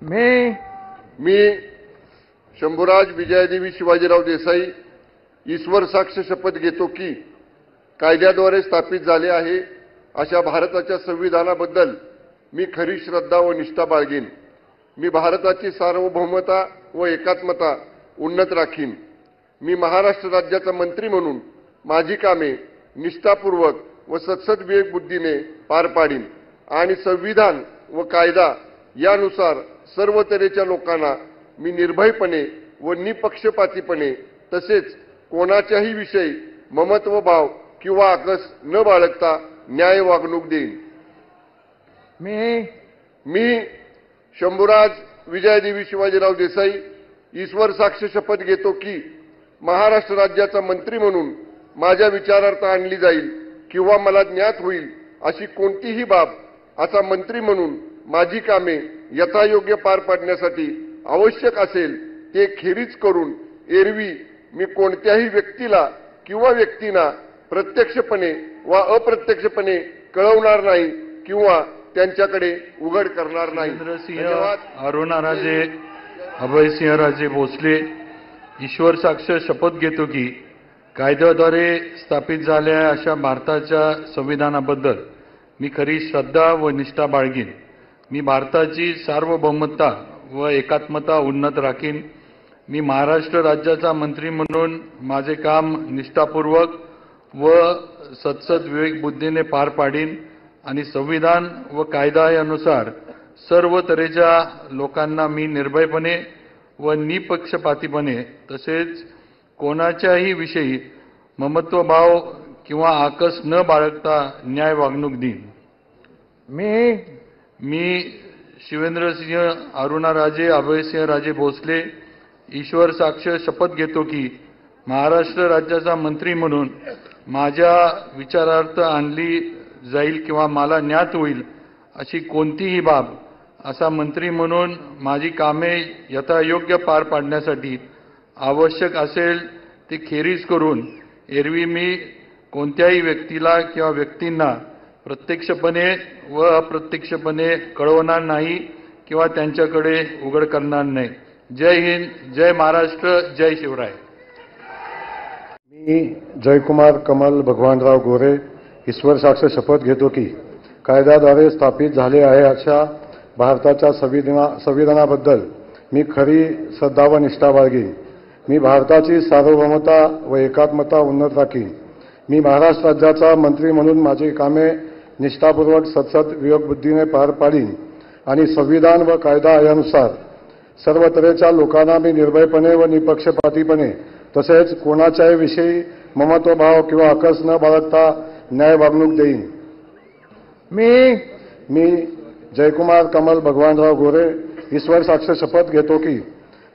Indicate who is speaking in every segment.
Speaker 1: मी शंभूराज विजयदेवी शिवाजीराव देसाई ईश्वर साक्ष शपथ घेतो की कायद्याद्वारे स्थापित झाले आहे अशा भारताच्या संविधानाबद्दल मी खरी श्रद्धा व निष्ठा बाळगेन। मी भारताची सार्वभौमता व एकात्मता उन्नत राखीन। मी महाराष्ट्र राज्याचा मंत्री म्हणून माझी कामे निष्ठापूर्वक व सत्सद विवेक बुद्धीने पार पाडीन आणि संविधान व कायदा यानुसार सर्व तऱ्हेच्या लोकांना मी निर्भयपणे व निपक्षपातीपणे तसेच कोणाच्याही विषयी ममत्व भाव किंवा आकस न बाळगता न्याय वागणूक देईन। मी शंभूराज विजयदेवी शिवाजीराव देसाई ईश्वर साक्ष शपथ घेतो की महाराष्ट्र राज्याचा मंत्री म्हणून माझ्या विचारार्थ आणली जाईल किंवा मला ज्ञात होईल अशी कोणतीही बाब असा मंत्री म्हणून माझी कामे यथायोग्य पार पाडण्यासाठी आवश्यक असेल ते खेरीज करून एरवी मी कोणत्याही व्यक्तीला किंवा व्यक्तींना प्रत्यक्षपणे व अप्रत्यक्षपणे कळवणार नाही किंवा त्यांच्याकडे उघड करणार नाही।
Speaker 2: धन्यवाद। अरुणाराजे अभयसिंहराजे भोसले ईश्वर साक्ष शपथ घेतो की कायद्याद्वारे स्थापित झालेल्या अशा भारताच्या संविधानाबद्दल मी खरी श्रद्धा व निष्ठा बाळगीन। मी भारताची सार्वभौमता व एकात्मता उन्नत राखीन। मी महाराष्ट्र राज्याचा मंत्री म्हणून माझे काम निष्ठापूर्वक व सत्सद विवेक बुद्धीने पार पाडीन आणि संविधान व कायदा यानुसार सर्व तऱ्हेच्या लोकांना मी निर्भयपणे व निपक्षपातीपणे तसेच कोणाच्याही विषयी ममत्वभाव किंवा आकस न बाळगता न्याय वागणूक देईन। मी शिवेंद्रसिंह अरुणाराजे अभयसिंहराजे भोसले ईश्वर साक्ष शपथ घेतो की महाराष्ट्र राज्याचा मंत्री म्हणून माझ्या विचारार्थ आणली जाईल किंवा मला ज्ञात होईल अशी कोणतीही बाब असा मंत्री म्हणून माझी कामे यथायोग्य पार पाडण्यासाठी आवश्यक असेल ते खेरीज करून एरवी मी कोणत्याही व्यक्तीला किंवा व्यक्तींना प्रत्यक्षपणे व अप्रत्यक्षपणे कळवणार नाही किंवा त्यांच्याकडे उघड करणार नाही। जय हिंद, जय महाराष्ट्र, जय शिवराय।
Speaker 3: मी जयकुमार कमल भगवानराव गोरे ईश्वर साक्ष शपथ घेतो की कायद्याद्वारे स्थापित झाले आहे अशा भारताच्या संविधानाबद्दल मी खरी श्रद्धा व निष्ठा बाळगीन। मी भारताची सार्वभौमता व एकात्मता उन्नत राखीन। मी महाराष्ट्र राज्याचा मंत्री म्हणून माझी कामे निष्ठापूर्वक सत्सद विवेक बुद्धीने पार पाडीन आणि संविधान व कायदा यानुसार सर्व तऱ्हेच्या लोकांना मी निर्भयपणे व निपक्षपातीपणे तसेच कोणाच्याही विषयी ममत्वभाव किंवा आकस न बाळगता न्याय वागणूक देईन। मी जयकुमार कमल भगवानराव गोरे ईश्वर साक्ष शपथ घेतो की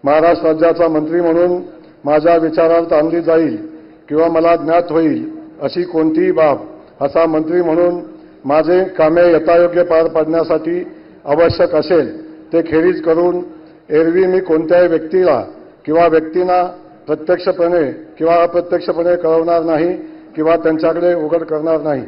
Speaker 3: महाराष्ट्र राज्याचा मंत्री म्हणून माझ्या विचारार्थ आणली जाईल किंवा मला ज्ञात होईल अशी कोणतीही बाब असा मंत्री म्हणून माझे कामे यथायोग्य पार पाडण्यासाठी आवश्यक असेल ते खेरीज करून एरवी मी कोणत्याही व्यक्तीला किंवा व्यक्तींना प्रत्यक्षपणे किंवा अप्रत्यक्षपणे कळवणार नाही किंवा त्यांच्याकडे उघड करणार नाही।